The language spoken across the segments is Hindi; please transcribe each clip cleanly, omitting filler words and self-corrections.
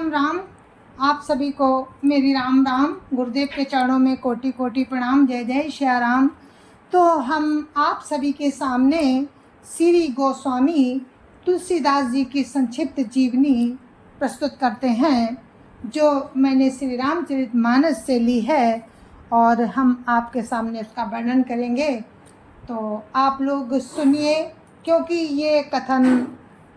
राम राम। आप सभी को मेरी राम राम। गुरुदेव के चरणों में कोटि कोटि प्रणाम। जय जय श्री राम। तो हम आप सभी के सामने श्री गोस्वामी तुलसीदास जी की संक्षिप्त जीवनी प्रस्तुत करते हैं, जो मैंने श्री रामचरितमानस से ली है और हम आपके सामने उसका वर्णन करेंगे। तो आप लोग सुनिए, क्योंकि ये कथन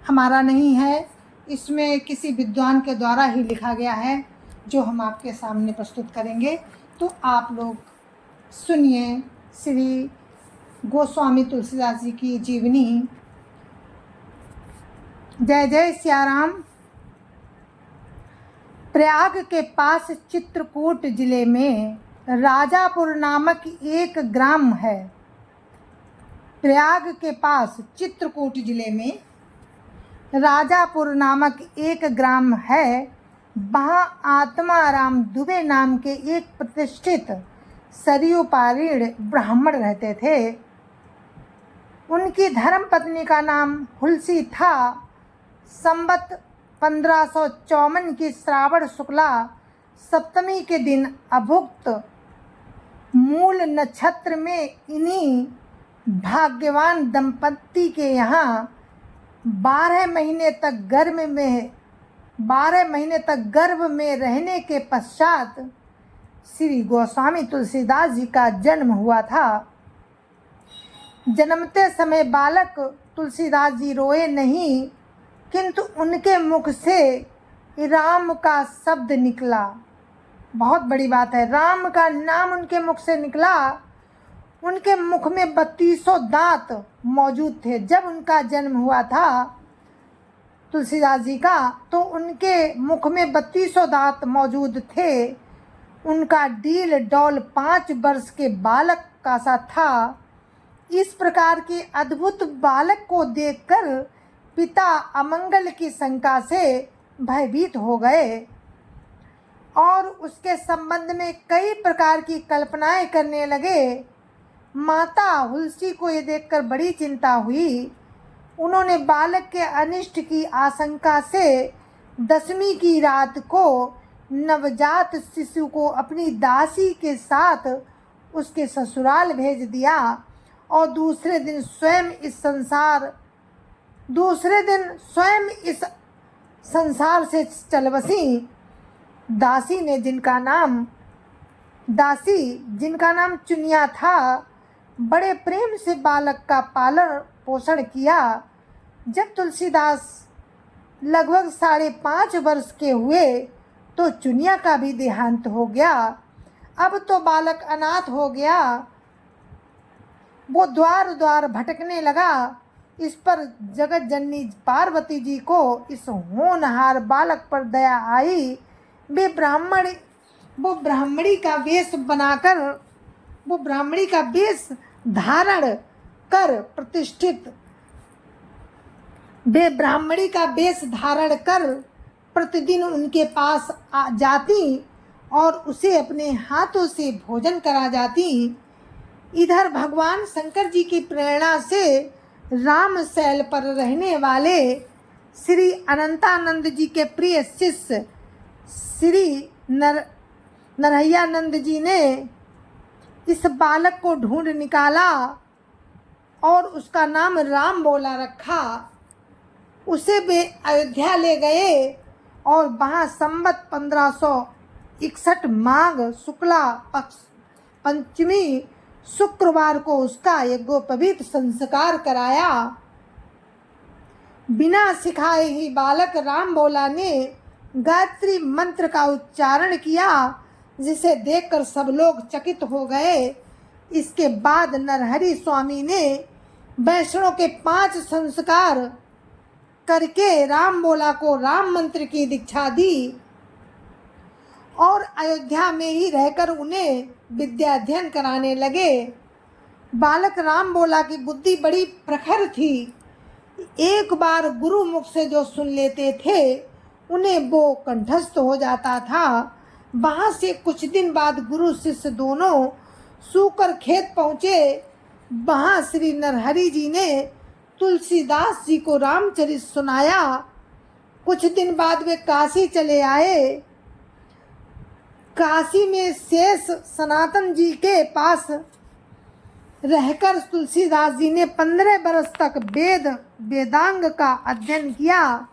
हमारा नहीं है, इसमें किसी विद्वान के द्वारा ही लिखा गया है, जो हम आपके सामने प्रस्तुत करेंगे। तो आप लोग सुनिए श्री गोस्वामी तुलसीदास जी की जीवनी। जय जय सियाराम। प्रयाग के पास चित्रकूट जिले में राजापुर नामक एक ग्राम है। प्रयाग के पास चित्रकूट जिले में राजापुर नामक एक ग्राम है। वहाँ आत्माराम दुबे नाम के एक प्रतिष्ठित सरयू पारीण ब्राह्मण रहते थे। उनकी धर्मपत्नी का नाम हुलसी था। संवत 1554 की श्रावण शुक्ला सप्तमी के दिन अभुक्त मूल नक्षत्र में इन्हीं भाग्यवान दंपत्ति के यहाँ 12 महीने तक गर्भ में रहने के पश्चात श्री गोस्वामी तुलसीदास जी का जन्म हुआ था। जन्मते समय बालक तुलसीदास जी रोए नहीं, किंतु उनके मुख से राम का शब्द निकला। बहुत बड़ी बात है, राम का नाम उनके मुख से निकला। उनके मुख में 32 दांत मौजूद थे। जब उनका जन्म हुआ था तुलसीदास जी का, तो उनके मुख में 32 दांत मौजूद थे। उनका डील डौल 5 वर्ष के बालक का सा था। इस प्रकार के अद्भुत बालक को देखकर पिता अमंगल की शंका से भयभीत हो गए और उसके संबंध में कई प्रकार की कल्पनाएं करने लगे। माता हुलसी को ये देखकर बड़ी चिंता हुई। उन्होंने बालक के अनिष्ट की आशंका से 10वीं की रात को नवजात शिशु को अपनी दासी के साथ उसके ससुराल भेज दिया और दूसरे दिन स्वयं इस संसार से चल बसी। दासी जिनका नाम चुनिया था, बड़े प्रेम से बालक का पालन पोषण किया। जब तुलसीदास लगभग 5.5 वर्ष के हुए तो चुनिया का भी देहांत हो गया। अब तो बालक अनाथ हो गया। वो द्वार द्वार भटकने लगा। इस पर जगत जननी पार्वती जी को इस होनहार बालक पर दया आई। वो ब्राह्मणी का वेश धारण कर प्रतिदिन उनके पास आ जाती और उसे अपने हाथों से भोजन करा जाती। इधर भगवान शंकर जी की प्रेरणा से राम शैल पर रहने वाले श्री अनंतानंद जी के प्रिय शिष्य श्री नरहैयानंद जी ने इस बालक को ढूंढ निकाला और उसका नाम राम बोला रखा। उसे वे अयोध्या ले गए और वहाँ संवत 1561 माघ शुक्ला पक्ष पंचमी शुक्रवार को उसका यज्ञोपवीत संस्कार कराया। बिना सिखाए ही बालक राम बोला ने गायत्री मंत्र का उच्चारण किया, जिसे देखकर सब लोग चकित हो गए। इसके बाद नरहरि स्वामी ने वैष्णव के 5 संस्कार करके राम बोला को राम मंत्र की दीक्षा दी और अयोध्या में ही रहकर उन्हें विद्या अध्ययन कराने लगे। बालक राम बोला की बुद्धि बड़ी प्रखर थी। एक बार गुरु मुख से जो सुन लेते थे उन्हें वो कंठस्थ हो जाता था। वहाँ से कुछ दिन बाद गुरु शिष्य दोनों सूकर खेत पहुँचे। वहाँ श्री नरहरि जी ने तुलसीदास जी को रामचरित सुनाया कुछ दिन बाद वे काशी चले आए। काशी में शेष सनातन जी के पास रहकर तुलसीदास जी ने 15 बरस तक वेदांग का अध्ययन किया।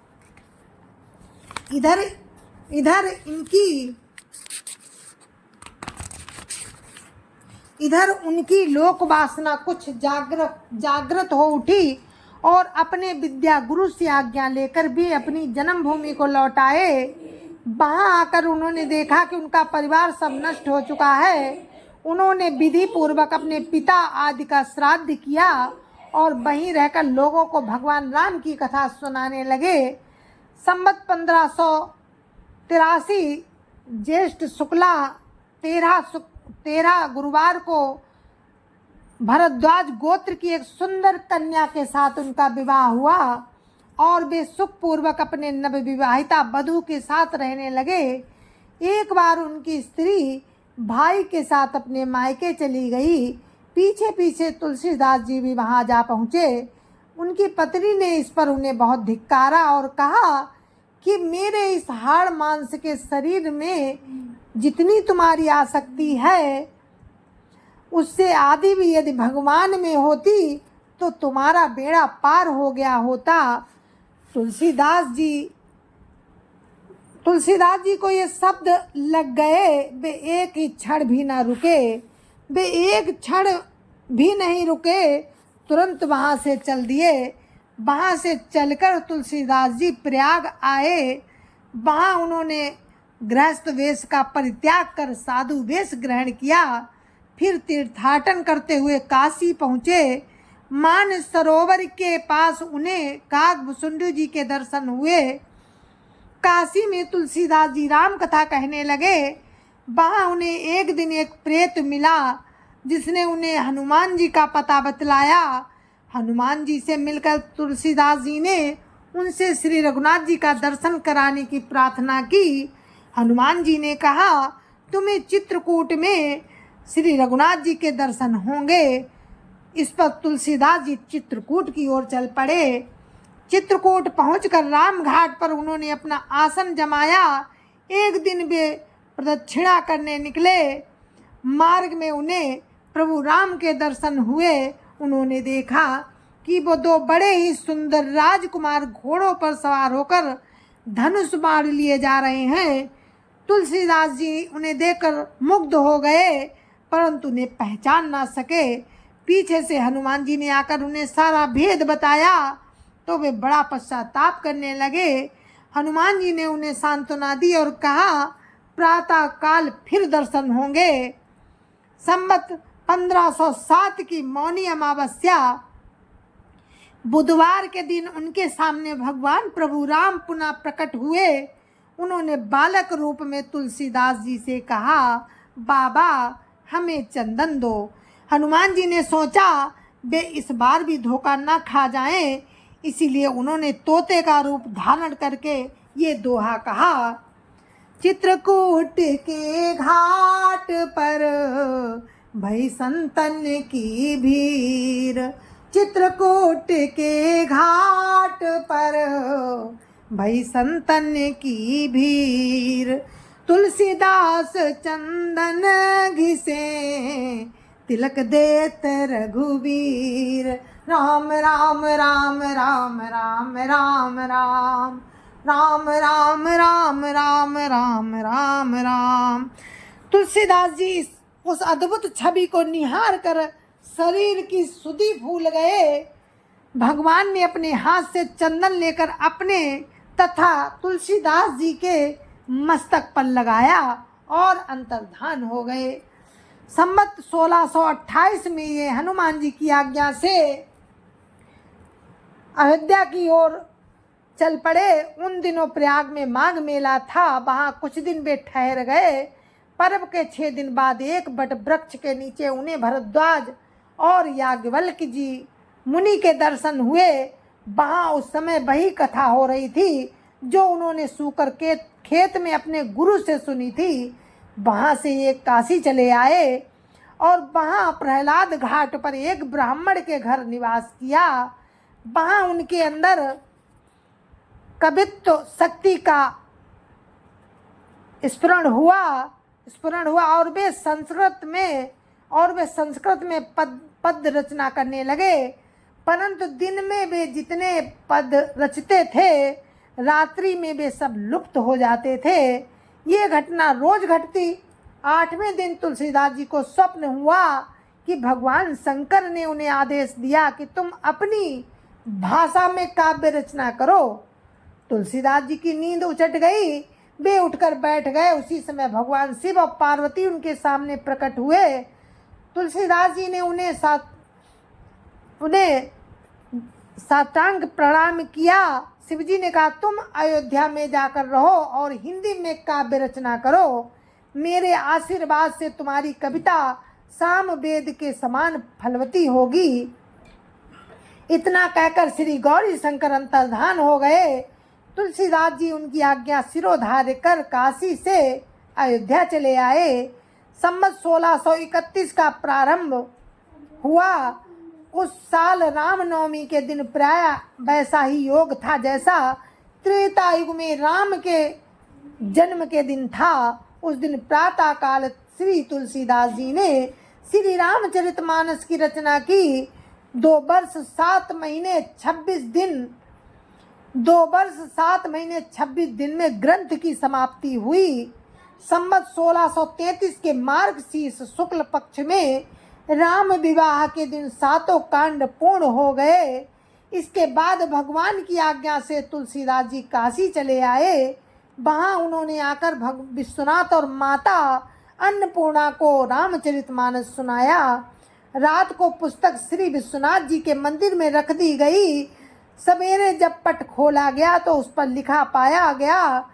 इधर उनकी लोक वासना कुछ जागृत हो उठी और अपने विद्या गुरु से आज्ञा लेकर भी अपनी जन्मभूमि को लौट आए। वहां आकर उन्होंने देखा कि उनका परिवार सब नष्ट हो चुका है। उन्होंने विधि पूर्वक अपने पिता आदि का श्राद्ध किया और वहीं रहकर लोगों को भगवान राम की कथा सुनाने लगे। संवत 1583 ज्येष्ठ शुक्ला 13 गुरुवार को भरद्वाज गोत्र की एक सुंदर कन्या के साथ उनका विवाह हुआ और वे सुखपूर्वक अपने नवविवाहिता वधू के साथ रहने लगे। एक बार उनकी स्त्री भाई के साथ अपने मायके चली गई। पीछे पीछे तुलसीदास जी भी वहां जा पहुँचे। उनकी पत्नी ने इस पर उन्हें बहुत धिक्कारा और कहा कि मेरे इस हाड़ मांस के शरीर में जितनी तुम्हारी आसक्ति है उससे आदि भी यदि भगवान में होती तो तुम्हारा बेड़ा पार हो गया होता। तुलसीदास जी को ये शब्द लग गए। वे एक ही क्षण भी न रुके। वे एक क्षण भी नहीं रुके, तुरंत वहाँ से चल दिए। वहाँ से चलकर तुलसीदास जी प्रयाग आए। वहाँ उन्होंने गृहस्थ वेश का परित्याग कर साधु वेश ग्रहण किया। फिर तीर्थाटन करते हुए काशी पहुँचे। मान सरोवर के पास उन्हें काकभुसुंडी जी के दर्शन हुए। काशी में तुलसीदास जी राम कथा कहने लगे। वहाँ उन्हें एक दिन एक प्रेत मिला जिसने उन्हें हनुमान जी का पता बतलाया। हनुमान जी से मिलकर तुलसीदास जी ने उनसे श्री रघुनाथ जी का दर्शन कराने की प्रार्थना की। हनुमान जी ने कहा, तुम्हें चित्रकूट में श्री रघुनाथ जी के दर्शन होंगे। इस पर तुलसीदास जी चित्रकूट की ओर चल पड़े। चित्रकूट पहुंचकर राम घाट पर उन्होंने अपना आसन जमाया। एक दिन वे प्रदक्षिणा करने निकले। मार्ग में उन्हें प्रभु राम के दर्शन हुए। उन्होंने देखा कि वो दो बड़े ही सुंदर राजकुमार घोड़ों पर सवार होकर धनुष बाण लिए जा रहे हैं। तुलसीदास जी उन्हें देखकर मुग्ध हो गए, परंतु उन्हें पहचान ना सके। पीछे से हनुमान जी ने आकर उन्हें सारा भेद बताया तो वे बड़ा पश्चाताप करने लगे। हनुमान जी ने उन्हें सांत्वना दी और कहा, प्रातः काल फिर दर्शन होंगे। संवत 1507 की मौनी अमावस्या बुधवार के दिन उनके सामने भगवान प्रभु राम पुनः प्रकट हुए। उन्होंने बालक रूप में तुलसीदास जी से कहा, बाबा हमें चंदन दो। हनुमान जी ने सोचा वे इस बार भी धोखा न खा जाएं, इसीलिए उन्होंने तोते का रूप धारण करके ये दोहा कहा। चित्रकूट के घाट पर भई संतन की भीड़, चित्रकूट के घाट पर भई संतन की भीड़। तुलसीदास चंदन घिसे तिलक देत रघुवीर। राम राम राम राम राम राम राम राम राम राम राम राम राम राम। तुलसीदास जी उस अद्भुत छवि को निहार कर शरीर की सुधि भूल गए। भगवान ने अपने हाथ से चंदन लेकर अपने तथा तुलसीदास जी के मस्तक पर लगाया और अंतर्धान हो गए। संवत 1628 में ये हनुमान जी की आज्ञा से अयोध्या की ओर चल पड़े। उन दिनों प्रयाग में माघ मेला था। वहाँ कुछ दिन वे ठहर गए। पर्व के 6 दिन बाद एक बट वृक्ष के नीचे उन्हें भरद्वाज और याज्ञवल्क्य जी मुनि के दर्शन हुए। वहाँ उस समय वही कथा हो रही थी जो उन्होंने सूकर के खेत में अपने गुरु से सुनी थी। वहाँ से एक काशी चले आए और वहाँ प्रहलाद घाट पर एक ब्राह्मण के घर निवास किया। वहाँ उनके अंदर कवित्व शक्ति का स्फुरण हुआ और वे संस्कृत में पद रचना करने लगे। परंतु दिन में वे जितने पद रचते थे, रात्रि में वे सब लुप्त हो जाते थे। ये घटना रोज घटती। 8वें दिन तुलसीदास जी को स्वप्न हुआ कि भगवान शंकर ने उन्हें आदेश दिया कि तुम अपनी भाषा में काव्य रचना करो। तुलसीदास जी की नींद उचट गई। वे उठकर बैठ गए। उसी समय भगवान शिव और पार्वती उनके सामने प्रकट हुए। तुलसीदास जी ने उन्हें साष्टांग प्रणाम किया। शिव जी ने कहा, तुम अयोध्या में जाकर रहो और हिंदी में काव्य रचना करो। मेरे आशीर्वाद से तुम्हारी कविता सामवेद के समान फलवती होगी। इतना कहकर श्री गौरी शंकर अंतर्धान हो गए। तुलसीदास जी उनकी आज्ञा सिरोधार्य कर काशी से अयोध्या चले आए। संवत 1631 का प्रारंभ हुआ। उस साल रामनवमी के दिन प्राय वैसा ही योग था जैसा त्रेता युग में राम के जन्म के दिन था। उस दिन प्रातः काल श्री तुलसीदास जी ने श्री रामचरितमानस की रचना की। 2 वर्ष 7 महीने 26 दिन में ग्रंथ की समाप्ति हुई। संवत 1633 के मार्गशीर्ष शुक्ल पक्ष में राम विवाह के दिन 7 कांड पूर्ण हो गए। इसके बाद भगवान की आज्ञा से तुलसीदास जी काशी चले आए। वहां उन्होंने आकर विश्वनाथ और माता अन्नपूर्णा को रामचरितमानस सुनाया। रात को पुस्तक श्री विश्वनाथ जी के मंदिर में रख दी गई। सवेरे जब पट खोला गया तो उस पर लिखा पाया गया,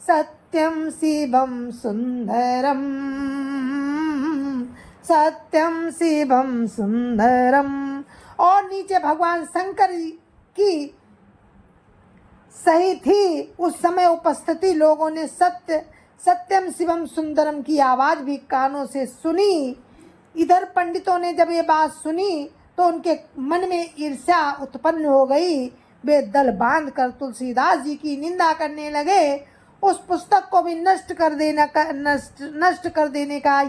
सत्यम शिवम सुंदरम, सत्यम शिवम सुंदरम। और नीचे भगवान शंकर की सही थी। उस समय उपस्थिति लोगों ने सत्यम शिवम सुंदरम की आवाज भी कानों से सुनी। इधर पंडितों ने जब ये बात सुनी तो उनके मन में ईर्ष्या उत्पन्न हो गई। वे दल बांधकर तुलसीदास जी की निंदा करने लगे। उस पुस्तक को भी नष्ट कर देने का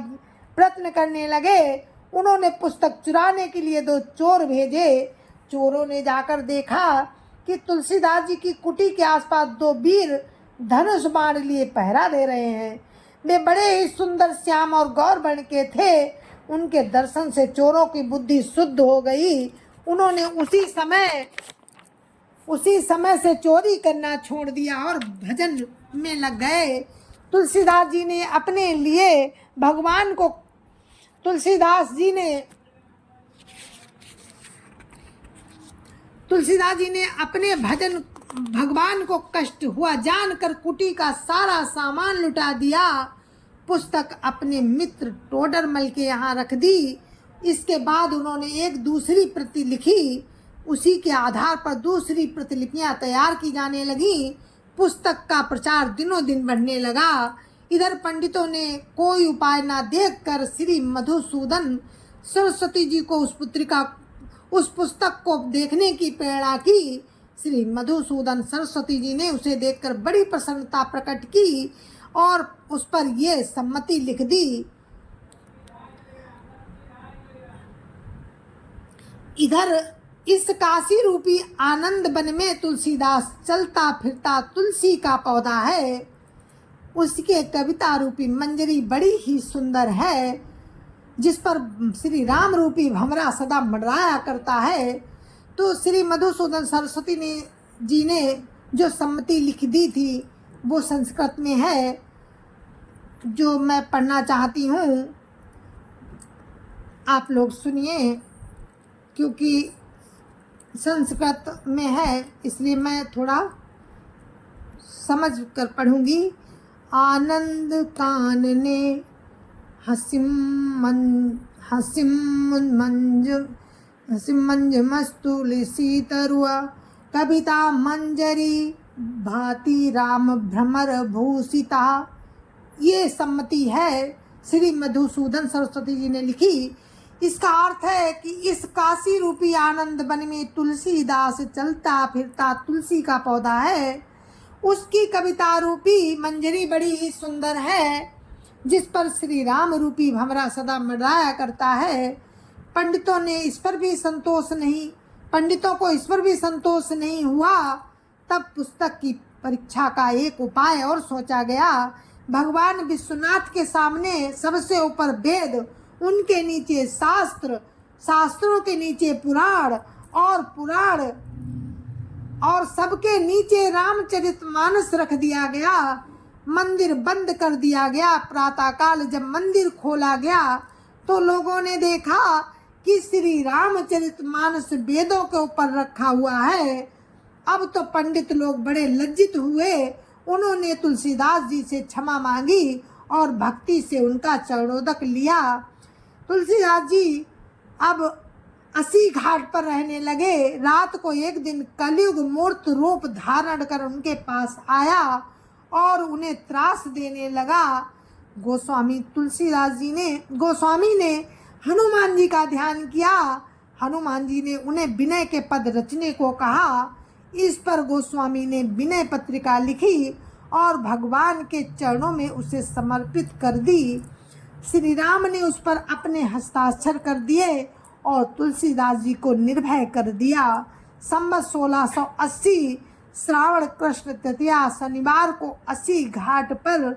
प्रयत्न करने लगे। उन्होंने पुस्तक चुराने के लिए 2 चोर भेजे। चोरों ने जाकर देखा कि तुलसीदास जी की कुटी के आसपास 2 वीर धनुष बाण लिए पहरा दे रहे हैं। वे बड़े ही सुंदर श्याम और गौर वर्ण के थे। उनके दर्शन से चोरों की बुद्धि शुद्ध हो गई। उन्होंने उसी समय से चोरी करना छोड़ दिया और भजन में लग गए। तुलसीदास जी ने अपने भगवान को कष्ट हुआ जानकर कुटी का सारा सामान लुटा दिया। पुस्तक अपने मित्र टोडरमल के यहाँ रख दी। इसके बाद उन्होंने एक दूसरी प्रति लिखी। उसी के आधार पर दूसरी प्रतिलिपियां तैयार की जाने लगी। पुस्तक का प्रचार दिनों दिन बढ़ने लगा। इधर पंडितों ने कोई उपाय न देखकर श्री मधुसूदन सरस्वती जी को उस पुस्तक को देखने की प्रेरणा की। श्री मधुसूदन सरस्वती जी ने उसे देखकर बड़ी प्रसन्नता प्रकट की और उस पर यह सम्मति लिख दी। इधर इस काशी रूपी आनंद वन में तुलसीदास चलता फिरता तुलसी का पौधा है। उसके कविता रूपी मंजरी बड़ी ही सुंदर है, जिस पर श्री राम रूपी भंवरा सदा मंडराया करता है। तो श्री मधुसूदन सरस्वती जी ने जो सम्मति लिख दी थी वो संस्कृत में है, जो मैं पढ़ना चाहती हूँ। आप लोग सुनिए, क्योंकि संस्कृत में है इसलिए मैं थोड़ा समझ कर पढ़ूंगी। आनंद कानने हसिम मंजमस्तुलसी तरुआ कविता मंजरी भाति राम भ्रमर भूषिता। ये सम्मति है श्री मधुसूदन सरस्वती जी ने लिखी। इसका अर्थ है कि इस काशी रूपी आनंद वन में तुलसीदास चलता फिरता तुलसी का पौधा है। उसकी कविता रूपी मंजरी बड़ी ही सुंदर है, जिस पर श्री राम रूपी भंवरा सदा मंडराया करता है। पंडितों को इस पर भी संतोष नहीं हुआ। तब पुस्तक की परीक्षा का एक उपाय और सोचा गया। भगवान विश्वनाथ के सामने सबसे ऊपर वेद, उनके नीचे शास्त्र, शास्त्रों के नीचे पुराण और सबके नीचे रामचरितमानस रख दिया गया। मंदिर बंद कर दिया गया। प्रातःकाल जब मंदिर खोला गया तो लोगों ने देखा कि श्री रामचरितमानस वेदों के ऊपर रखा हुआ है। अब तो पंडित लोग बड़े लज्जित हुए। उन्होंने तुलसीदास जी से क्षमा मांगी और भक्ति से उनका चरणोदक लिया। तुलसीदास जी अब 80 घाट पर रहने लगे। रात को एक दिन कलयुग मूर्त रूप धारण कर उनके पास आया और उन्हें त्रास देने लगा। गोस्वामी ने हनुमान जी का ध्यान किया। हनुमान जी ने उन्हें विनय के पद रचने को कहा। इस पर गोस्वामी ने विनय पत्रिका लिखी और भगवान के चरणों में उसे समर्पित कर दी। श्री राम ने उस पर अपने हस्ताक्षर कर दिए और तुलसीदास जी को निर्भय कर दिया। संवत 1680 श्रावण कृष्ण तृतीया शनिवार को 80 घाट पर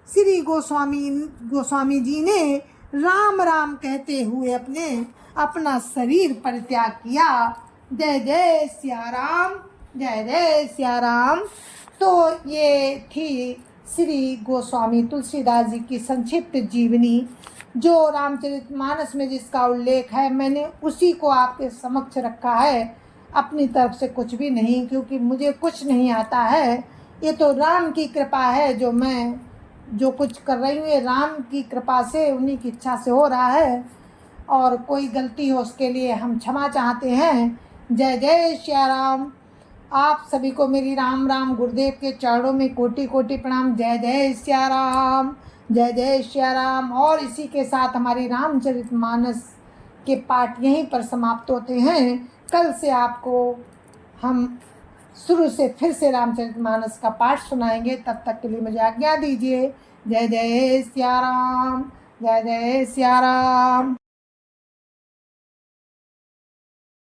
श्री गोस्वामी जी ने राम राम कहते हुए अपना शरीर परित्याग किया। जय जय सिया राम, जय जय सिया राम। तो ये थी श्री गोस्वामी तुलसीदास जी की संक्षिप्त जीवनी, जो रामचरितमानस में जिसका उल्लेख है। मैंने उसी को आपके समक्ष रखा है, अपनी तरफ से कुछ भी नहीं, क्योंकि मुझे कुछ नहीं आता है। ये तो राम की कृपा है। जो कुछ कर रही हूँ ये राम की कृपा से, उन्हीं की इच्छा से हो रहा है। और कोई गलती हो उसके लिए हम क्षमा चाहते हैं। जय जय श्या राम। आप सभी को मेरी राम राम गुरुदेव के चरणों में कोटि कोटि प्रणाम। जय जय श्या राम, जय जय श्या राम। और इसी के साथ हमारी रामचरितमानस के पाठ यहीं पर समाप्त होते हैं। कल से आपको हम शुरू से फिर से रामचरितमानस का पाठ सुनाएंगे। तब तक के लिए मुझे आज्ञा दीजिए। जय जय श्या राम, जय जय श्या राम।